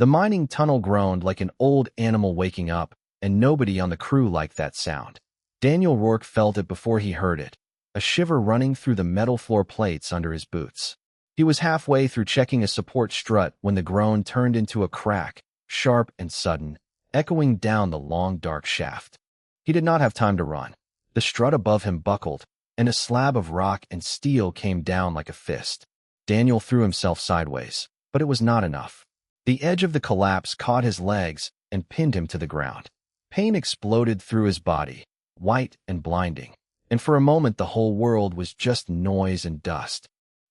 The mining tunnel groaned like an old animal waking up, and nobody on the crew liked that sound. Daniel Rourke felt it before he heard it, a shiver running through the metal floor plates under his boots. He was halfway through checking a support strut when the groan turned into a crack, sharp and sudden, echoing down the long dark shaft. He did not have time to run. The strut above him buckled, and a slab of rock and steel came down like a fist. Daniel threw himself sideways, but it was not enough. The edge of the collapse caught his legs and pinned him to the ground. Pain exploded through his body, white and blinding, and for a moment the whole world was just noise and dust.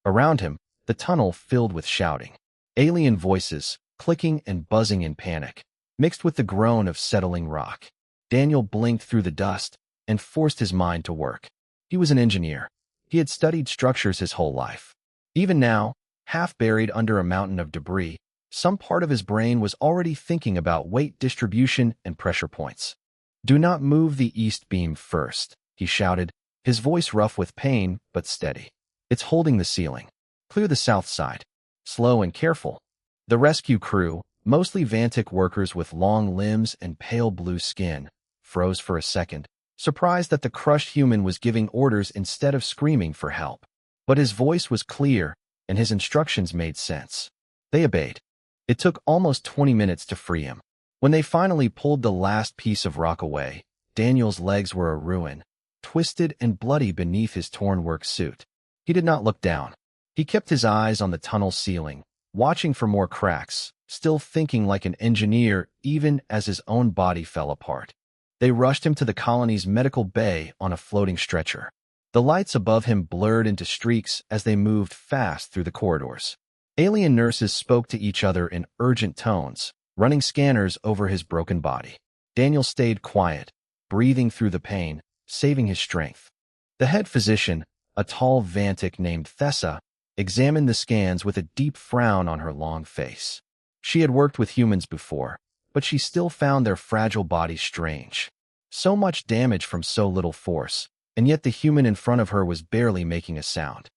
Around him, the tunnel filled with shouting. Alien voices, clicking and buzzing in panic, mixed with the groan of settling rock. Daniel blinked through the dust and forced his mind to work. He was an engineer. He had studied structures his whole life. Even now, half buried under a mountain of debris, some part of his brain was already thinking about weight distribution and pressure points. "Do not move the east beam first," he shouted, his voice rough with pain but steady. "It's holding the ceiling. Clear the south side. Slow and careful." The rescue crew, mostly Vantic workers with long limbs and pale blue skin, froze for a second, surprised that the crushed human was giving orders instead of screaming for help. But his voice was clear, and his instructions made sense. They obeyed. It took almost 20 minutes to free him. When they finally pulled the last piece of rock away, Daniel's legs were a ruin, twisted and bloody beneath his torn work suit. He did not look down. He kept his eyes on the tunnel ceiling, watching for more cracks, still thinking like an engineer even as his own body fell apart. They rushed him to the colony's medical bay on a floating stretcher. The lights above him blurred into streaks as they moved fast through the corridors. Alien nurses spoke to each other in urgent tones, running scanners over his broken body. Daniel stayed quiet, breathing through the pain, saving his strength. The head physician, a tall Vantic named Thessa, examined the scans with a deep frown on her long face. She had worked with humans before, but she still found their fragile bodies strange. So much damage from so little force, and yet the human in front of her was barely making a sound.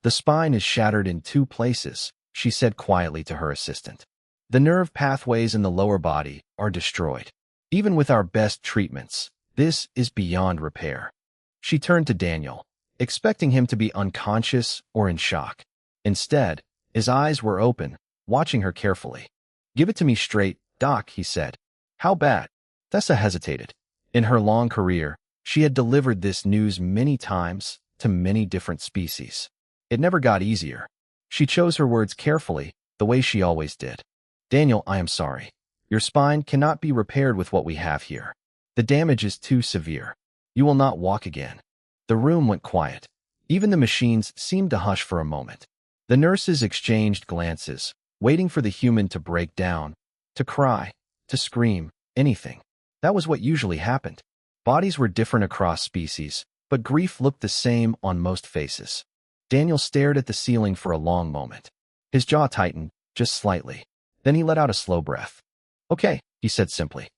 "The spine is shattered in 2 places," she said quietly to her assistant. "The nerve pathways in the lower body are destroyed. Even with our best treatments, this is beyond repair." She turned to Daniel, expecting him to be unconscious or in shock. Instead, his eyes were open, watching her carefully. "Give it to me straight, Doc," he said. "How bad?" Thessa hesitated. In her long career, she had delivered this news many times to many different species. It never got easier. She chose her words carefully, the way she always did. "Daniel, I am sorry. Your spine cannot be repaired with what we have here. The damage is too severe. You will not walk again." The room went quiet. Even the machines seemed to hush for a moment. The nurses exchanged glances, waiting for the human to break down, to cry, to scream, anything. That was what usually happened. Bodies were different across species, but grief looked the same on most faces. Daniel stared at the ceiling for a long moment. His jaw tightened, just slightly. Then he let out a slow breath. "Okay," he said simply.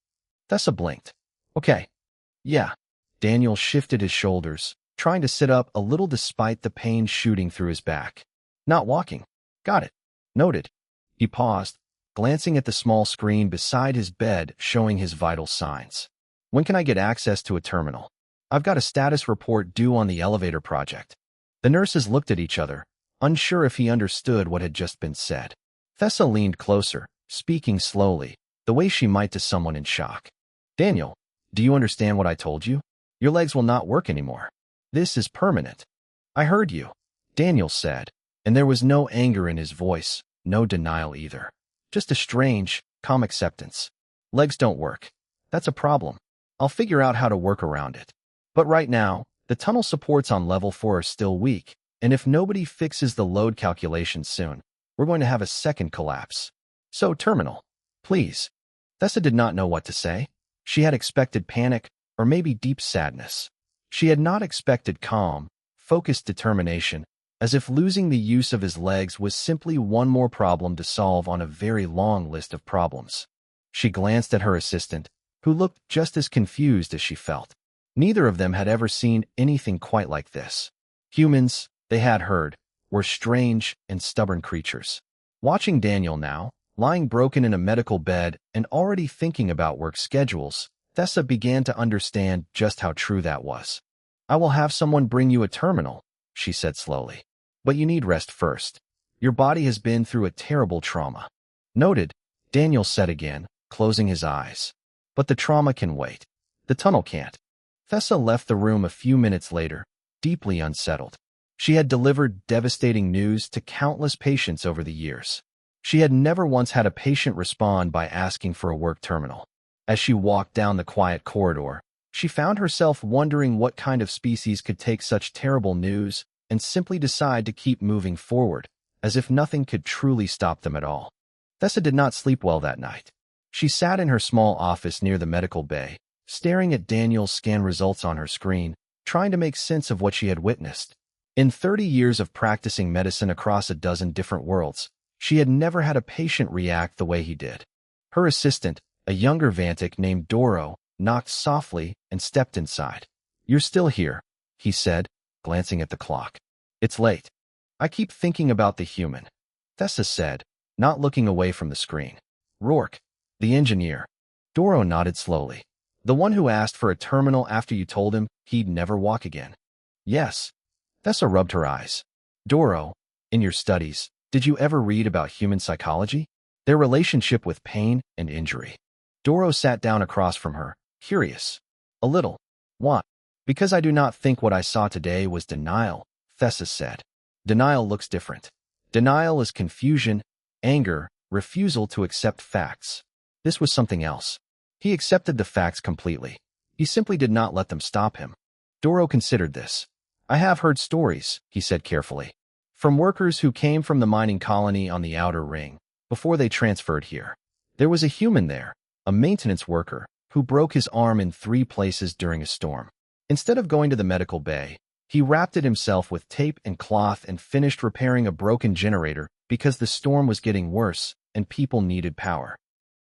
Thessa blinked. "Okay. Yeah." Daniel shifted his shoulders, trying to sit up a little despite the pain shooting through his back. "Not walking. Got it. Noted." He paused, glancing at the small screen beside his bed showing his vital signs. "When can I get access to a terminal? I've got a status report due on the elevator project." The nurses looked at each other, unsure if he understood what had just been said. Thessa leaned closer, speaking slowly, the way she might to someone in shock. "Daniel, do you understand what I told you? Your legs will not work anymore. This is permanent." "I heard you," Daniel said, and there was no anger in his voice, no denial either. Just a strange, calm acceptance. "Legs don't work. That's a problem. I'll figure out how to work around it. But right now, the tunnel supports on level 4 are still weak, and if nobody fixes the load calculation soon, we're going to have a second collapse. So, terminal, please." Thessa did not know what to say. She had expected panic, or maybe deep sadness. She had not expected calm, focused determination, as if losing the use of his legs was simply one more problem to solve on a very long list of problems. She glanced at her assistant, who looked just as confused as she felt. Neither of them had ever seen anything quite like this. Humans, they had heard, were strange and stubborn creatures. Watching Daniel now, Lying broken in a medical bed and already thinking about work schedules, Thessa began to understand just how true that was. I will have someone bring you a terminal, she said slowly. But you need rest first. Your body has been through a terrible trauma. Noted, Daniel said again, closing his eyes. But the trauma can wait. The tunnel can't. Thessa left the room a few minutes later, deeply unsettled. She had delivered devastating news to countless patients over the years. She had never once had a patient respond by asking for a work terminal. As she walked down the quiet corridor, she found herself wondering what kind of species could take such terrible news and simply decide to keep moving forward, as if nothing could truly stop them at all. Thessa did not sleep well that night. She sat in her small office near the medical bay, staring at Daniel's scan results on her screen, trying to make sense of what she had witnessed. In 30 years of practicing medicine across a dozen different worlds, she had never had a patient react the way he did. Her assistant, a younger Vantic named Doro, knocked softly and stepped inside. "You're still here," he said, glancing at the clock. "It's late. I keep thinking about the human," Thessa said, not looking away from the screen. "Rourke, the engineer." Doro nodded slowly. "The one who asked for a terminal after you told him he'd never walk again." "Yes." Thessa rubbed her eyes. "Doro, in your studies, did you ever read about human psychology? Their relationship with pain and injury?" Doro sat down across from her, curious. "A little." "What?" "Because I do not think what I saw today was denial," Thessa said. "Denial looks different. Denial is confusion, anger, refusal to accept facts. This was something else. He accepted the facts completely. He simply did not let them stop him." Doro considered this. "I have heard stories," he said carefully, "from workers who came from the mining colony on the Outer Ring before they transferred here. There was a human there, a maintenance worker, who broke his arm in 3 places during a storm. Instead of going to the medical bay, he wrapped it himself with tape and cloth and finished repairing a broken generator because the storm was getting worse and people needed power."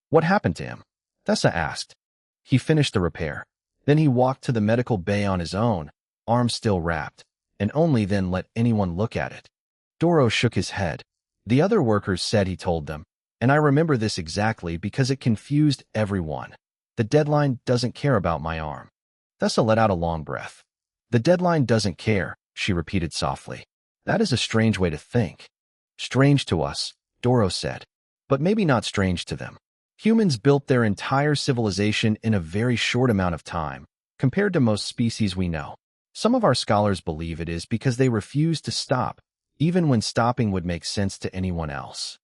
"What happened to him?" Thessa asked. "He finished the repair. Then he walked to the medical bay on his own, arm still wrapped, and only then let anyone look at it." Doro shook his head. "The other workers said he told them, and I remember this exactly because it confused everyone. The deadline doesn't care about my arm." Thessa let out a long breath. "The deadline doesn't care," she repeated softly. "That is a strange way to think." "Strange to us," Doro said, "but maybe not strange to them. Humans built their entire civilization in a very short amount of time, compared to most species we know. Some of our scholars believe it is because they refuse to stop, even when stopping would make sense to anyone else."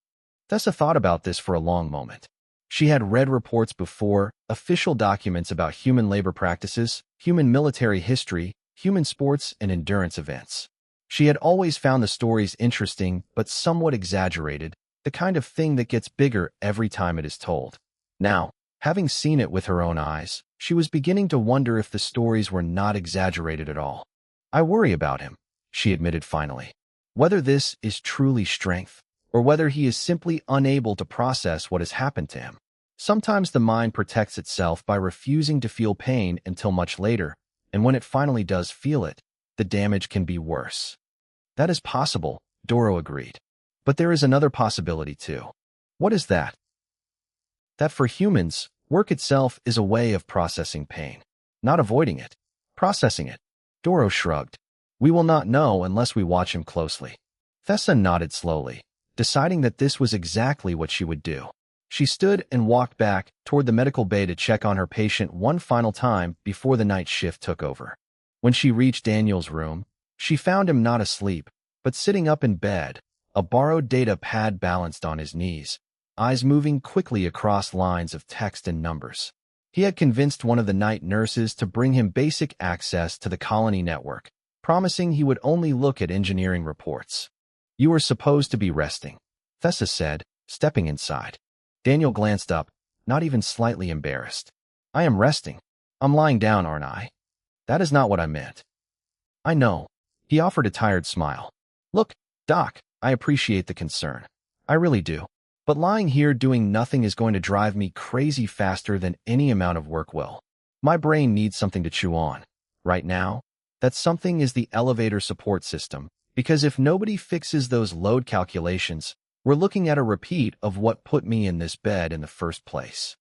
Thessa thought about this for a long moment. She had read reports before, official documents about human labor practices, human military history, human sports, and endurance events. She had always found the stories interesting but somewhat exaggerated, the kind of thing that gets bigger every time it is told. Now, having seen it with her own eyes, she was beginning to wonder if the stories were not exaggerated at all. "I worry about him," she admitted finally. "Whether this is truly strength, or whether he is simply unable to process what has happened to him. Sometimes the mind protects itself by refusing to feel pain until much later, and when it finally does feel it, the damage can be worse." "That is possible," Doro agreed. "But there is another possibility too." "What is that?" "That for humans, work itself is a way of processing pain. Not avoiding it, processing it." Doro shrugged. "We will not know unless we watch him closely." Thessa nodded slowly, deciding that this was exactly what she would do. She stood and walked back toward the medical bay to check on her patient one final time before the night shift took over. When she reached Daniel's room, she found him not asleep, but sitting up in bed, a borrowed data pad balanced on his knees, eyes moving quickly across lines of text and numbers. He had convinced one of the night nurses to bring him basic access to the colony network, promising he would only look at engineering reports. "You are supposed to be resting," Thessa said, stepping inside. Daniel glanced up, not even slightly embarrassed. "I am resting. I'm lying down, aren't I?" "That is not what I meant." "I know." He offered a tired smile. "Look, Doc, I appreciate the concern. I really do. But lying here doing nothing is going to drive me crazy faster than any amount of work will. My brain needs something to chew on. Right now, that something is the elevator support system, because if nobody fixes those load calculations, We're looking at a repeat of what put me in this bed in the first place.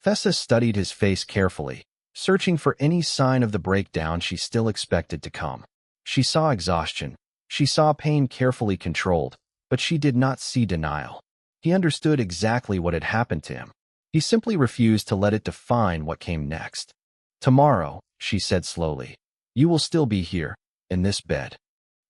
Thessa studied his face carefully, searching for any sign of the breakdown she still expected to come. She saw exhaustion. She saw pain carefully controlled, but she did not see denial. He understood exactly what had happened to him. He simply refused to let it define what came next. Tomorrow, she said slowly, you will still be here, in this bed.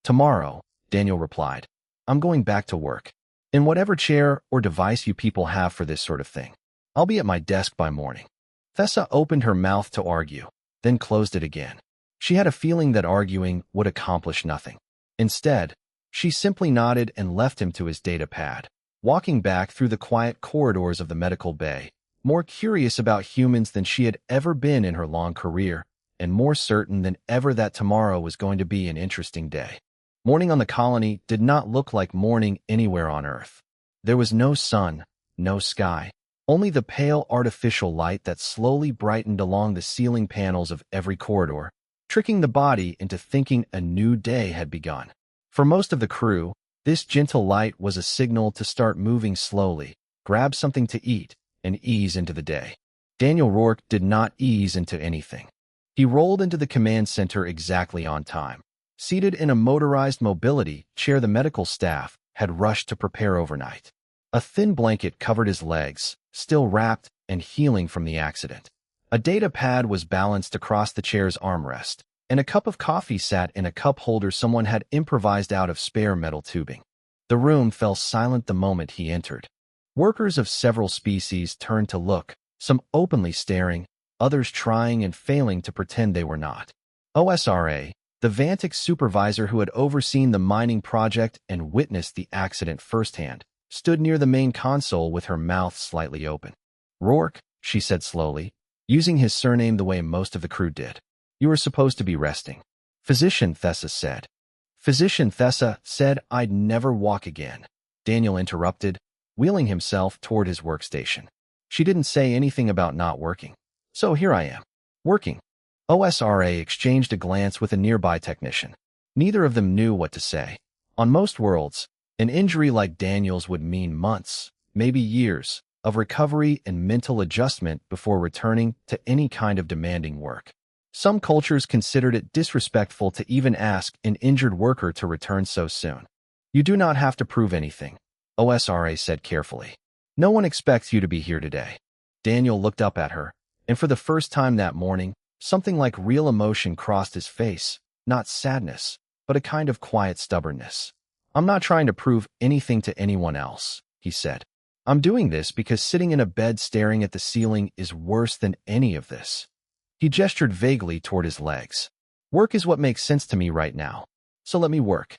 Tomorrow, Daniel replied. I'm going back to work. In whatever chair or device you people have for this sort of thing. I'll be at my desk by morning. Thessa opened her mouth to argue, then closed it again. She had a feeling that arguing would accomplish nothing. Instead, she simply nodded and left him to his data pad, walking back through the quiet corridors of the medical bay, more curious about humans than she had ever been in her long career, and more certain than ever that tomorrow was going to be an interesting day. Morning on the colony did not look like morning anywhere on Earth. There was no sun, no sky, only the pale artificial light that slowly brightened along the ceiling panels of every corridor, tricking the body into thinking a new day had begun. For most of the crew, this gentle light was a signal to start moving slowly, grab something to eat, and ease into the day. Daniel Rourke did not ease into anything. He rolled into the command center exactly on time. Seated in a motorized mobility chair, the medical staff had rushed to prepare overnight. A thin blanket covered his legs, still wrapped and healing from the accident. A data pad was balanced across the chair's armrest, and a cup of coffee sat in a cup holder someone had improvised out of spare metal tubing. The room fell silent the moment he entered. Workers of several species turned to look, some openly staring, others trying and failing to pretend they were not. OSRA, the Vantic supervisor who had overseen the mining project and witnessed the accident firsthand, stood near the main console with her mouth slightly open. Rourke, she said slowly, using his surname the way most of the crew did. You were supposed to be resting. Physician Thessa said. Physician Thessa said I'd never walk again. Daniel interrupted, wheeling himself toward his workstation. She didn't say anything about not working. So here I am. Working. OSRA exchanged a glance with a nearby technician. Neither of them knew what to say. On most worlds, an injury like Daniel's would mean months, maybe years, of recovery and mental adjustment before returning to any kind of demanding work. Some cultures considered it disrespectful to even ask an injured worker to return so soon. You do not have to prove anything, OSRA said carefully. No one expects you to be here today. Daniel looked up at her, and for the first time that morning, something like real emotion crossed his face, not sadness, but a kind of quiet stubbornness. I'm not trying to prove anything to anyone else, he said. I'm doing this because sitting in a bed staring at the ceiling is worse than any of this. He gestured vaguely toward his legs. Work is what makes sense to me right now, so let me work.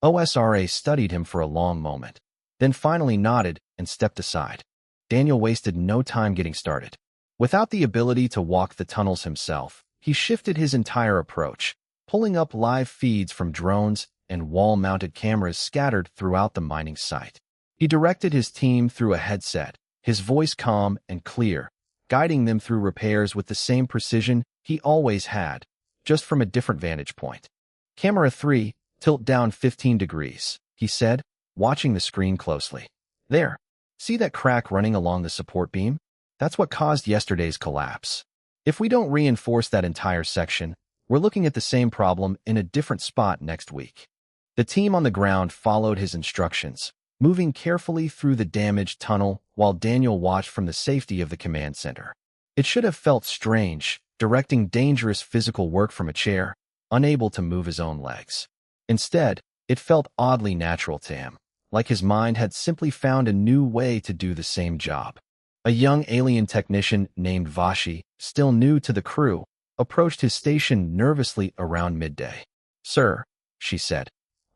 OSRA studied him for a long moment, then finally nodded and stepped aside. Daniel wasted no time getting started. Without the ability to walk the tunnels himself, he shifted his entire approach, pulling up live feeds from drones and wall-mounted cameras scattered throughout the mining site. He directed his team through a headset, his voice calm and clear, guiding them through repairs with the same precision he always had, just from a different vantage point. Camera 3, tilt down 15 degrees, he said, watching the screen closely. There. See that crack running along the support beam? That's what caused yesterday's collapse. If we don't reinforce that entire section, we're looking at the same problem in a different spot next week. The team on the ground followed his instructions, moving carefully through the damaged tunnel while Daniel watched from the safety of the command center. It should have felt strange, directing dangerous physical work from a chair, unable to move his own legs. Instead, it felt oddly natural to him, like his mind had simply found a new way to do the same job. A young alien technician named Vashi, still new to the crew, approached his station nervously around midday. Sir, she said,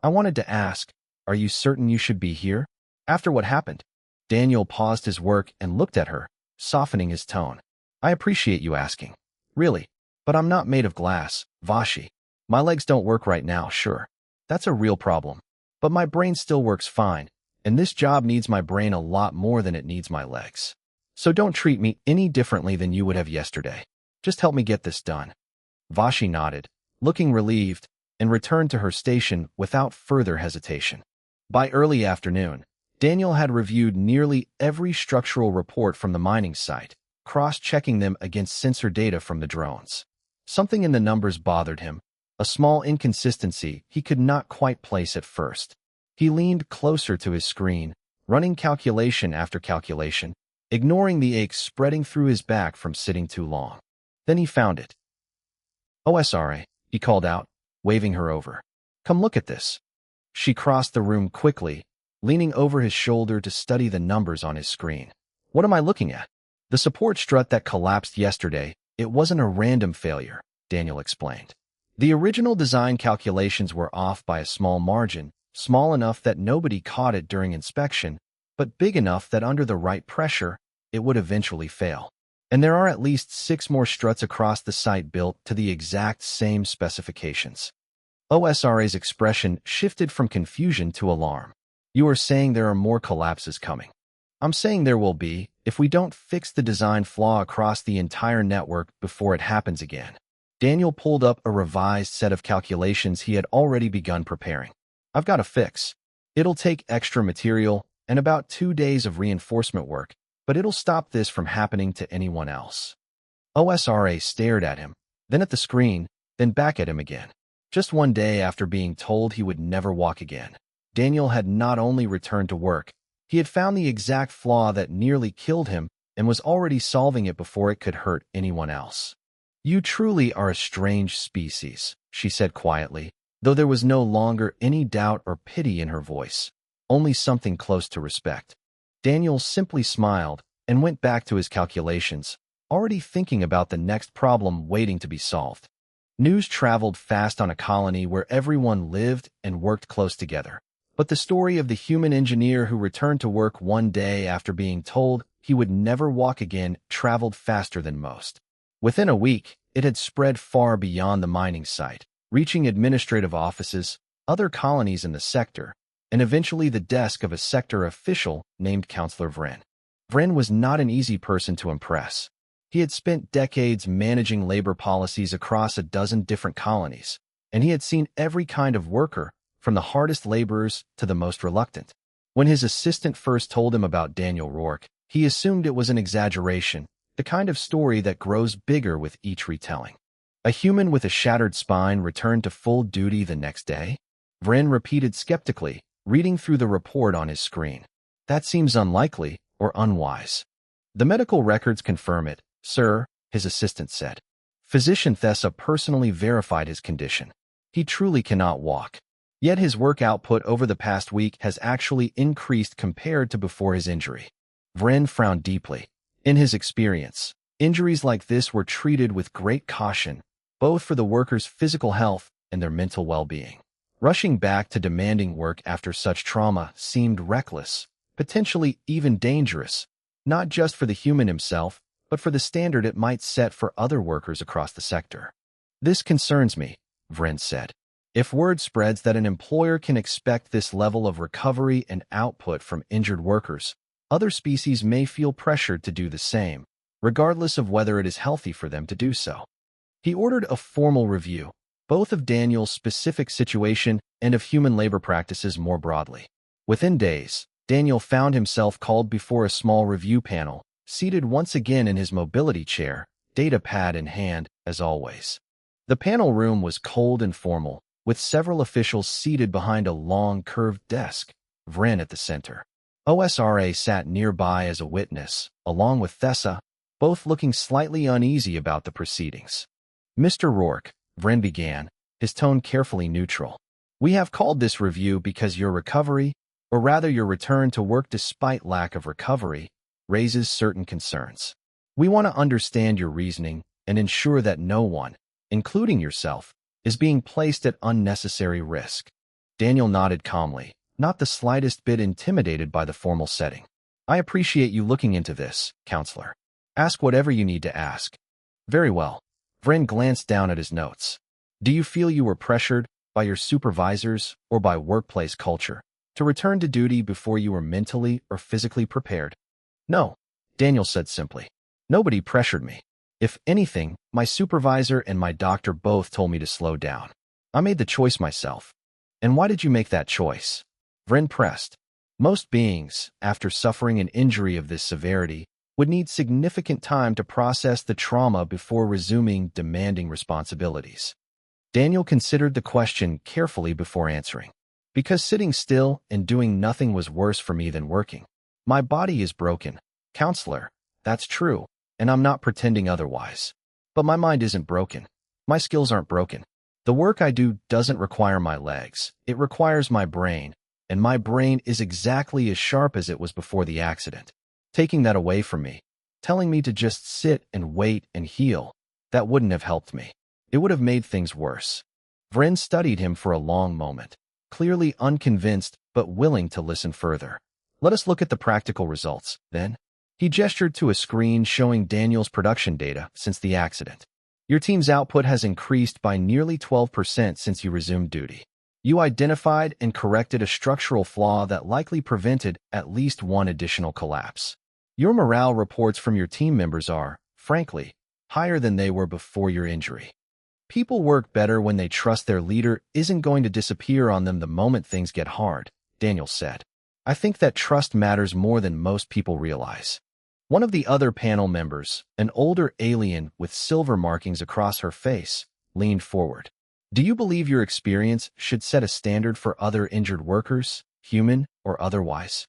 I wanted to ask, are you certain you should be here? After what happened? Daniel paused his work and looked at her, softening his tone. I appreciate you asking. Really. But I'm not made of glass, Vashi. My legs don't work right now, sure. That's a real problem. But my brain still works fine, and this job needs my brain a lot more than it needs my legs. So don't treat me any differently than you would have yesterday. Just help me get this done. Vashi nodded, looking relieved, and returned to her station without further hesitation. By early afternoon, Daniel had reviewed nearly every structural report from the mining site, cross-checking them against sensor data from the drones. Something in the numbers bothered him, a small inconsistency he could not quite place at first. He leaned closer to his screen, running calculation after calculation, ignoring the ache spreading through his back from sitting too long. Then he found it. "OSRA," he called out, waving her over. "Come look at this." She crossed the room quickly, leaning over his shoulder to study the numbers on his screen. "What am I looking at?" "The support strut that collapsed yesterday. It wasn't a random failure," Daniel explained. "The original design calculations were off by a small margin, small enough that nobody caught it during inspection, but big enough that under the right pressure, it would eventually fail. And there are at least 6 more struts across the site built to the exact same specifications." OSRA's expression shifted from confusion to alarm. "You are saying there are more collapses coming?" "I'm saying there will be, if we don't fix the design flaw across the entire network before it happens again." Daniel pulled up a revised set of calculations he had already begun preparing. "I've got a fix. It'll take extra material and about 2 days of reinforcement work, but it'll stop this from happening to anyone else." OSRA stared at him, then at the screen, then back at him again. Just one day after being told he would never walk again, Daniel had not only returned to work, he had found the exact flaw that nearly killed him and was already solving it before it could hurt anyone else. "You truly are a strange species," she said quietly, though there was no longer any doubt or pity in her voice, only something close to respect. Daniel simply smiled and went back to his calculations, already thinking about the next problem waiting to be solved. News traveled fast on a colony where everyone lived and worked close together. But the story of the human engineer who returned to work one day after being told he would never walk again traveled faster than most. Within a week, it had spread far beyond the mining site, reaching administrative offices, other colonies in the sector, and eventually the desk of a sector official named Counselor Vren. Vren was not an easy person to impress. He had spent decades managing labor policies across a dozen different colonies, and he had seen every kind of worker, from the hardest laborers to the most reluctant. When his assistant first told him about Daniel Rourke, he assumed it was an exaggeration, the kind of story that grows bigger with each retelling. "A human with a shattered spine returned to full duty the next day?" Vren repeated skeptically, reading through the report on his screen. "That seems unlikely or unwise." "The medical records confirm it, sir," his assistant said. "Physician Thessa personally verified his condition. He truly cannot walk. Yet his work output over the past week has actually increased compared to before his injury." Vren frowned deeply. In his experience, injuries like this were treated with great caution, both for the workers' physical health and their mental well-being. Rushing back to demanding work after such trauma seemed reckless, potentially even dangerous, not just for the human himself, but for the standard it might set for other workers across the sector. "This concerns me," Vren said. "If word spreads that an employer can expect this level of recovery and output from injured workers, other species may feel pressured to do the same, regardless of whether it is healthy for them to do so." He ordered a formal review, both of Daniel's specific situation and of human labor practices more broadly. Within days, Daniel found himself called before a small review panel, seated once again in his mobility chair, data pad in hand, as always. The panel room was cold and formal, with several officials seated behind a long, curved desk, Vren at the center. OSRA sat nearby as a witness, along with Thessa, both looking slightly uneasy about the proceedings. "Mr. Rourke," Vren began, his tone carefully neutral, "we have called this review because your recovery, or rather your return to work despite lack of recovery, raises certain concerns. We want to understand your reasoning and ensure that no one, including yourself, is being placed at unnecessary risk." Daniel nodded calmly, not the slightest bit intimidated by the formal setting. "I appreciate you looking into this, Counselor. Ask whatever you need to ask." "Very well." Vren glanced down at his notes. "Do you feel you were pressured, by your supervisors or by workplace culture, to return to duty before you were mentally or physically prepared?" "No," Daniel said simply. "Nobody pressured me. If anything, my supervisor and my doctor both told me to slow down. I made the choice myself." "And why did you make that choice?" Vren pressed. Most beings, after suffering an injury of this severity, would need significant time to process the trauma before resuming demanding responsibilities. Daniel considered the question carefully before answering. Because sitting still and doing nothing was worse for me than working. My body is broken. Counselor, that's true, and I'm not pretending otherwise. But my mind isn't broken. My skills aren't broken. The work I do doesn't require my legs. It requires my brain, and my brain is exactly as sharp as it was before the accident. Taking that away from me, telling me to just sit and wait and heal, that wouldn't have helped me. It would have made things worse. Vren studied him for a long moment, clearly unconvinced but willing to listen further. Let us look at the practical results, then. He gestured to a screen showing Daniel's production data since the accident. Your team's output has increased by nearly 12% since you resumed duty. You identified and corrected a structural flaw that likely prevented at least one additional collapse. Your morale reports from your team members are, frankly, higher than they were before your injury. People work better when they trust their leader isn't going to disappear on them the moment things get hard, Daniel said. I think that trust matters more than most people realize. One of the other panel members, an older alien with silver markings across her face, leaned forward. Do you believe your experience should set a standard for other injured workers, human or otherwise?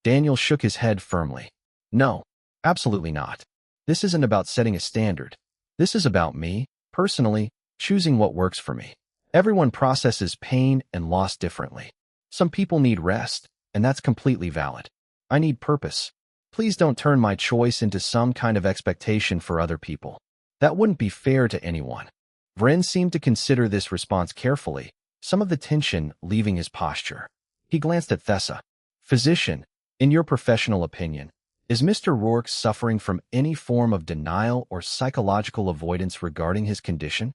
Daniel shook his head firmly. No, absolutely not. This isn't about setting a standard. This is about me, personally, choosing what works for me. Everyone processes pain and loss differently. Some people need rest, and that's completely valid. I need purpose. Please don't turn my choice into some kind of expectation for other people. That wouldn't be fair to anyone. Vren seemed to consider this response carefully, some of the tension leaving his posture. He glanced at Thessa. Physician, in your professional opinion, is Mr. Rourke suffering from any form of denial or psychological avoidance regarding his condition?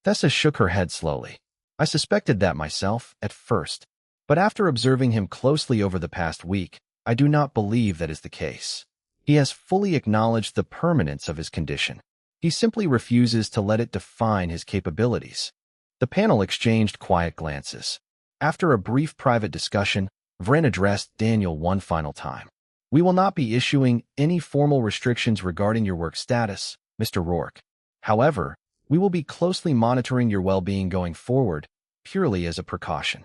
Thessa shook her head slowly. I suspected that myself, at first, but after observing him closely over the past week, I do not believe that is the case. He has fully acknowledged the permanence of his condition. He simply refuses to let it define his capabilities. The panel exchanged quiet glances. After a brief private discussion, Vren addressed Daniel one final time. We will not be issuing any formal restrictions regarding your work status, Mr. Rourke. However, we will be closely monitoring your well-being going forward, purely as a precaution.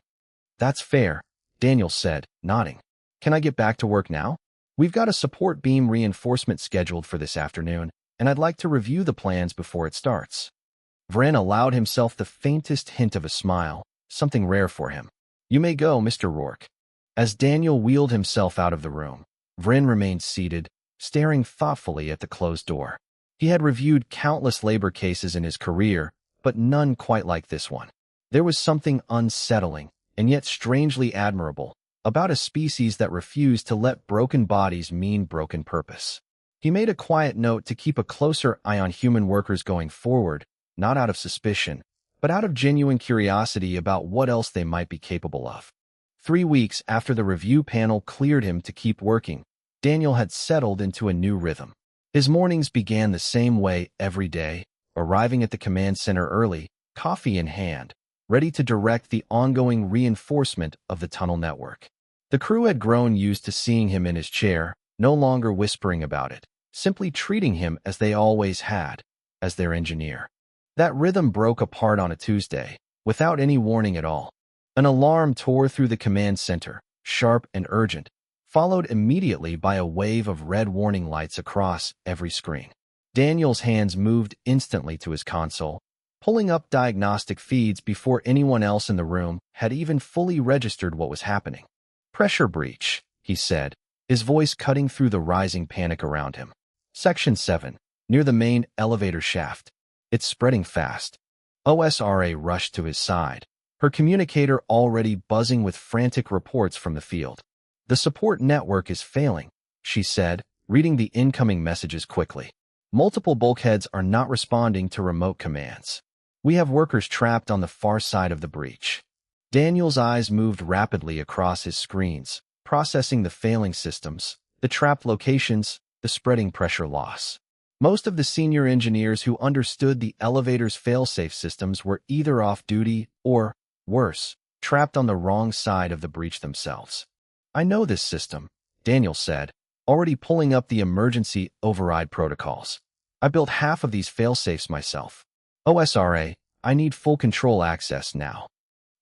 That's fair, Daniel said, nodding. Can I get back to work now? We've got a support beam reinforcement scheduled for this afternoon, and I'd like to review the plans before it starts. Vren allowed himself the faintest hint of a smile, something rare for him. You may go, Mr. Rourke. As Daniel wheeled himself out of the room, Vren remained seated, staring thoughtfully at the closed door. He had reviewed countless labor cases in his career, but none quite like this one. There was something unsettling, and yet strangely admirable, about a species that refused to let broken bodies mean broken purpose. He made a quiet note to keep a closer eye on human workers going forward, not out of suspicion, but out of genuine curiosity about what else they might be capable of. 3 weeks after the review panel cleared him to keep working, Daniel had settled into a new rhythm. His mornings began the same way every day, arriving at the command center early, coffee in hand, ready to direct the ongoing reinforcement of the tunnel network. The crew had grown used to seeing him in his chair, no longer whispering about it, simply treating him as they always had, as their engineer. That rhythm broke apart on a Tuesday, without any warning at all. An alarm tore through the command center, sharp and urgent, followed immediately by a wave of red warning lights across every screen. Daniel's hands moved instantly to his console, pulling up diagnostic feeds before anyone else in the room had even fully registered what was happening. Pressure breach, he said, his voice cutting through the rising panic around him. Section 7, near the main elevator shaft. It's spreading fast. OSRA rushed to his side, her communicator already buzzing with frantic reports from the field. The support network is failing, she said, reading the incoming messages quickly. Multiple bulkheads are not responding to remote commands. We have workers trapped on the far side of the breach. Daniel's eyes moved rapidly across his screens, processing the failing systems, the trapped locations, the spreading pressure loss. Most of the senior engineers who understood the elevator's failsafe systems were either off duty or, worse, trapped on the wrong side of the breach themselves. I know this system, Daniel said, already pulling up the emergency override protocols. I built half of these failsafes myself. OSRA, I need full control access now.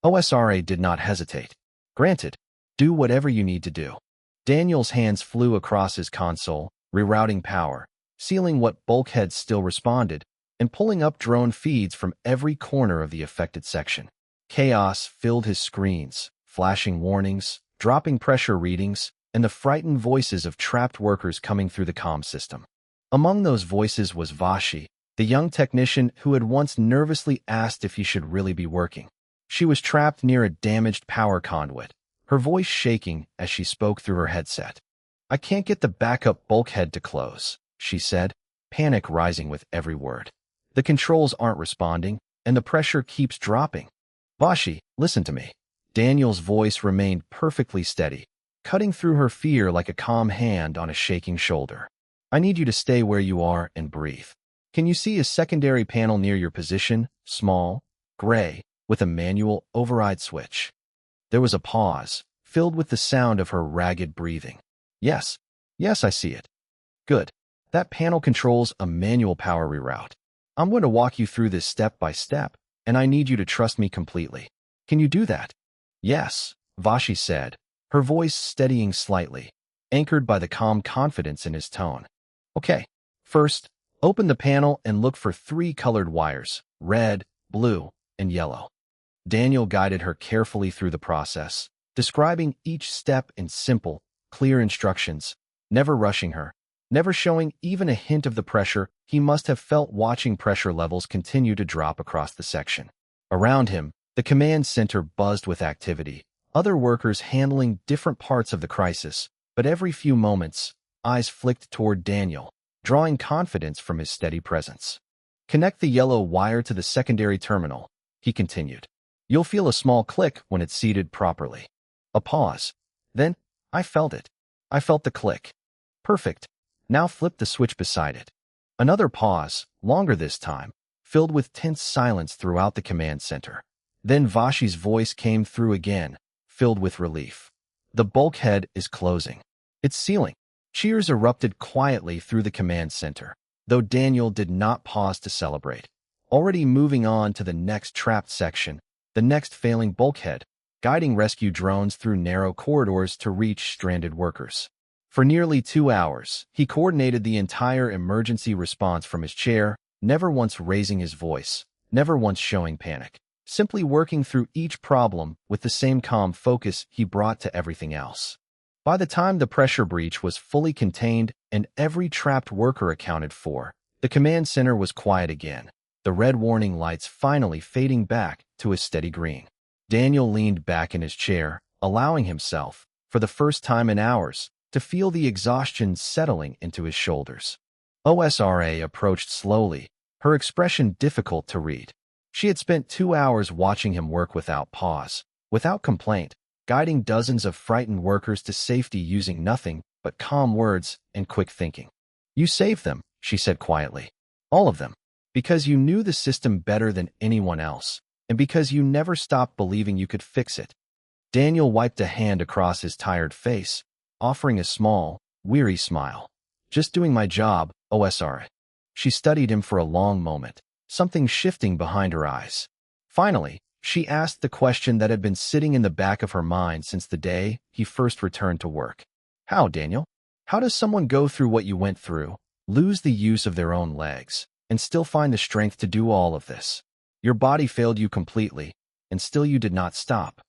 OSRA did not hesitate. Granted, do whatever you need to do. Daniel's hands flew across his console, rerouting power, sealing what bulkheads still responded, and pulling up drone feeds from every corner of the affected section. Chaos filled his screens, flashing warnings, dropping pressure readings, and the frightened voices of trapped workers coming through the comm system. Among those voices was Vashi, the young technician who had once nervously asked if he should really be working. She was trapped near a damaged power conduit, her voice shaking as she spoke through her headset. I can't get the backup bulkhead to close, she said, panic rising with every word. The controls aren't responding, and the pressure keeps dropping. Vashi, listen to me. Daniel's voice remained perfectly steady, cutting through her fear like a calm hand on a shaking shoulder. I need you to stay where you are and breathe. Can you see a secondary panel near your position, small, gray, with a manual override switch? There was a pause, filled with the sound of her ragged breathing. Yes, I see it. Good. That panel controls a manual power reroute. I'm going to walk you through this step by step, and I need you to trust me completely. Can you do that? Yes, Vashi said, her voice steadying slightly, anchored by the calm confidence in his tone. Okay, first, open the panel and look for 3 colored wires, red, blue, and yellow. Daniel guided her carefully through the process, describing each step in simple, clear instructions, never rushing her, never showing even a hint of the pressure he must have felt watching pressure levels continue to drop across the section. Around him, the command center buzzed with activity, other workers handling different parts of the crisis, but every few moments, eyes flicked toward Daniel, drawing confidence from his steady presence. Connect the yellow wire to the secondary terminal, he continued. You'll feel a small click when it's seated properly. A pause. Then, I felt it. I felt the click. Perfect. Now flip the switch beside it. Another pause, longer this time, filled with tense silence throughout the command center. Then Vashi's voice came through again, filled with relief. The bulkhead is closing. It's sealing. Cheers erupted quietly through the command center, though Daniel did not pause to celebrate. Already moving on to the next trapped section, the next failing bulkhead, guiding rescue drones through narrow corridors to reach stranded workers. For nearly 2 hours, he coordinated the entire emergency response from his chair, never once raising his voice, never once showing panic, simply working through each problem with the same calm focus he brought to everything else. By the time the pressure breach was fully contained and every trapped worker accounted for, the command center was quiet again, the red warning lights finally fading back to a steady green. Daniel leaned back in his chair, allowing himself, for the first time in hours, to feel the exhaustion settling into his shoulders. OSRA approached slowly, her expression difficult to read. She had spent 2 hours watching him work without pause, without complaint, guiding dozens of frightened workers to safety using nothing but calm words and quick thinking. You saved them, she said quietly. All of them. Because you knew the system better than anyone else, and because you never stopped believing you could fix it. Daniel wiped a hand across his tired face, offering a small, weary smile. Just doing my job, OSRA. She studied him for a long moment, something shifting behind her eyes. Finally, she asked the question that had been sitting in the back of her mind since the day he first returned to work. How, Daniel? How does someone go through what you went through, lose the use of their own legs, and still find the strength to do all of this? Your body failed you completely, and still you did not stop.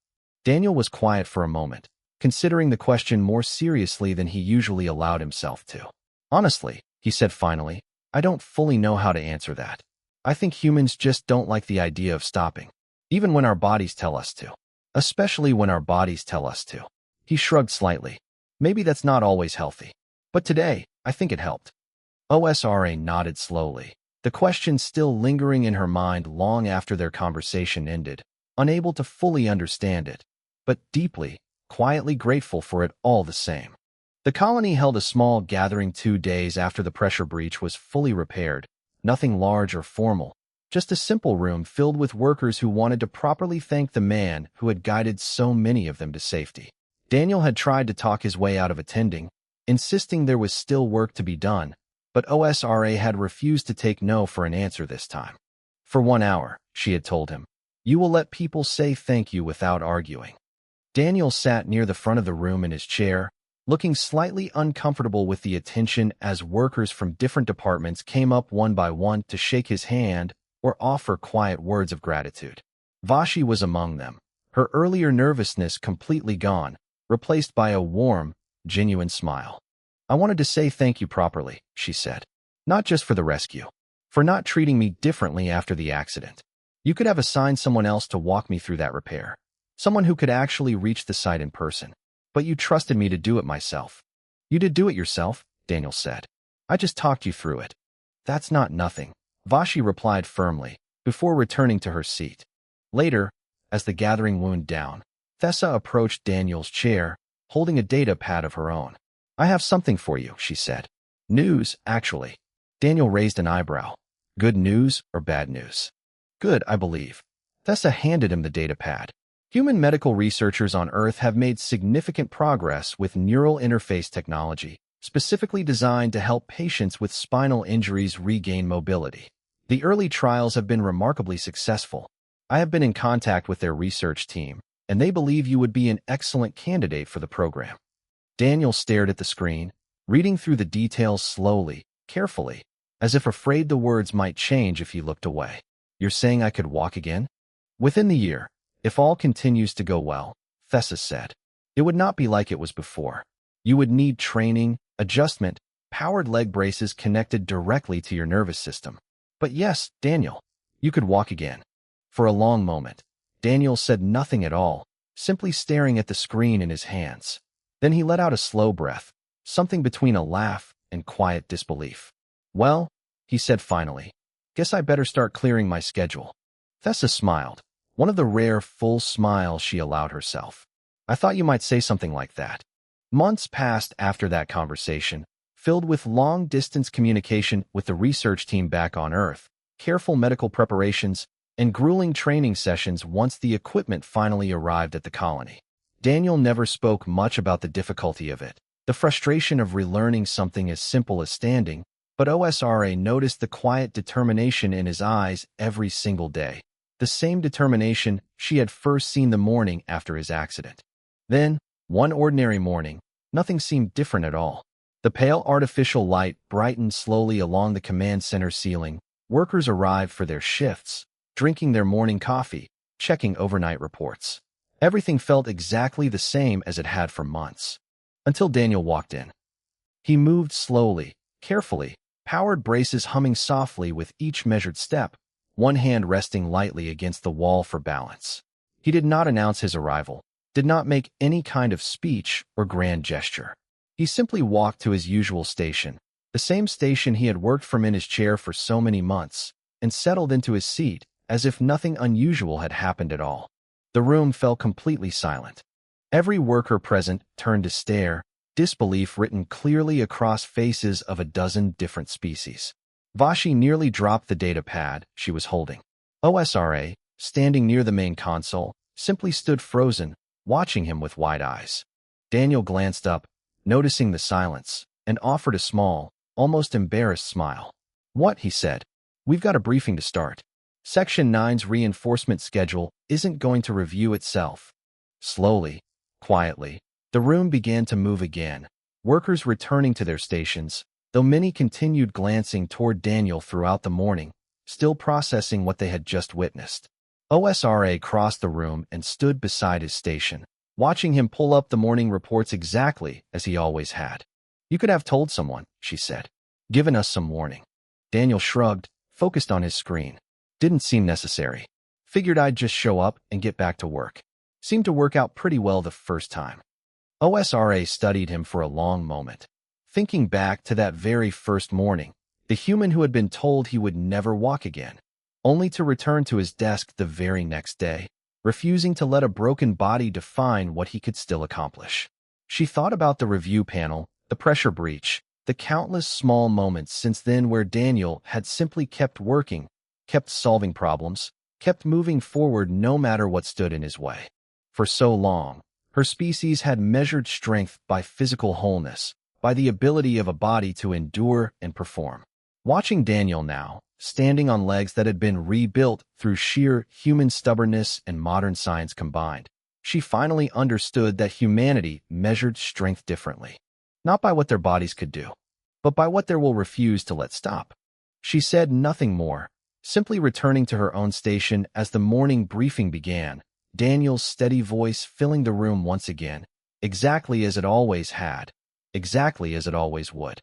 Daniel was quiet for a moment, considering the question more seriously than he usually allowed himself to. Honestly, he said finally, I don't fully know how to answer that. I think humans just don't like the idea of stopping, even when our bodies tell us to. Especially when our bodies tell us to. He shrugged slightly. Maybe that's not always healthy. But today, I think it helped. OSRA nodded slowly, the question still lingering in her mind long after their conversation ended, unable to fully understand it, but deeply, quietly grateful for it all the same. The colony held a small gathering 2 days after the pressure breach was fully repaired, nothing large or formal, just a simple room filled with workers who wanted to properly thank the man who had guided so many of them to safety. Daniel had tried to talk his way out of attending, insisting there was still work to be done, but OSRA had refused to take no for an answer this time. For 1 hour, she had told him, you will let people say thank you without arguing. Daniel sat near the front of the room in his chair, looking slightly uncomfortable with the attention as workers from different departments came up one by one to shake his hand or offer quiet words of gratitude. Vashi was among them, her earlier nervousness completely gone, replaced by a warm, genuine smile. I wanted to say thank you properly, she said. Not just for the rescue. For not treating me differently after the accident. You could have assigned someone else to walk me through that repair. Someone who could actually reach the site in person. But you trusted me to do it myself. You did do it yourself, Daniel said. I just talked you through it. That's not nothing, Vashi replied firmly, before returning to her seat. Later, as the gathering wound down, Thessa approached Daniel's chair, holding a data pad of her own. I have something for you, she said. News, actually. Daniel raised an eyebrow. Good news or bad news? Good, I believe. Thessa handed him the data pad. Human medical researchers on Earth have made significant progress with neural interface technology, specifically designed to help patients with spinal injuries regain mobility. The early trials have been remarkably successful. I have been in contact with their research team, and they believe you would be an excellent candidate for the program. Daniel stared at the screen, reading through the details slowly, carefully, as if afraid the words might change if he looked away. You're saying I could walk again? Within the year, if all continues to go well, Thessa said. It would not be like it was before. You would need training, adjustment, powered leg braces connected directly to your nervous system. But yes, Daniel, you could walk again. For a long moment, Daniel said nothing at all, simply staring at the screen in his hands. Then he let out a slow breath, something between a laugh and quiet disbelief. Well, he said finally, guess I better start clearing my schedule. Thessa smiled, one of the rare full smiles she allowed herself. I thought you might say something like that. Months passed after that conversation, filled with long-distance communication with the research team back on Earth, careful medical preparations, and grueling training sessions once the equipment finally arrived at the colony. Daniel never spoke much about the difficulty of it, the frustration of relearning something as simple as standing, but OSRA noticed the quiet determination in his eyes every single day, the same determination she had first seen the morning after his accident. Then, one ordinary morning, nothing seemed different at all. The pale artificial light brightened slowly along the command center ceiling. Workers arrived for their shifts, drinking their morning coffee, checking overnight reports. Everything felt exactly the same as it had for months. Until Daniel walked in. He moved slowly, carefully, powered braces humming softly with each measured step, one hand resting lightly against the wall for balance. He did not announce his arrival, did not make any kind of speech or grand gesture. He simply walked to his usual station, the same station he had worked from in his chair for so many months, and settled into his seat as if nothing unusual had happened at all. The room fell completely silent. Every worker present turned to stare, disbelief written clearly across faces of a dozen different species. Vashi nearly dropped the data pad she was holding. OSRA, standing near the main console, simply stood frozen, watching him with wide eyes. Daniel glanced up, noticing the silence, and offered a small, almost embarrassed smile. What, he said. We've got a briefing to start. Section 9's reinforcement schedule isn't going to review itself. Slowly, quietly, the room began to move again, workers returning to their stations, though many continued glancing toward Daniel throughout the morning, still processing what they had just witnessed. OSRA crossed the room and stood beside his station, watching him pull up the morning reports exactly as he always had. You could have told someone, she said. Given us some warning. Daniel shrugged, focused on his screen. Didn't seem necessary. Figured I'd just show up and get back to work. Seemed to work out pretty well the first time. OSRA studied him for a long moment, thinking back to that very first morning, the human who had been told he would never walk again, only to return to his desk the very next day, refusing to let a broken body define what he could still accomplish. She thought about the review panel, the pressure breach, the countless small moments since then where Daniel had simply kept working, kept solving problems, kept moving forward no matter what stood in his way. For so long, Her species had measured strength by physical wholeness, by the ability of a body to endure and perform. Watching Daniel now, standing on legs that had been rebuilt through sheer human stubbornness and modern science combined, she finally understood that humanity measured strength differently. Not by what their bodies could do, but by what they will refuse to let stop. She said nothing more, simply returning to her own station as the morning briefing began, Daniel's steady voice filling the room once again, exactly as it always had, exactly as it always would.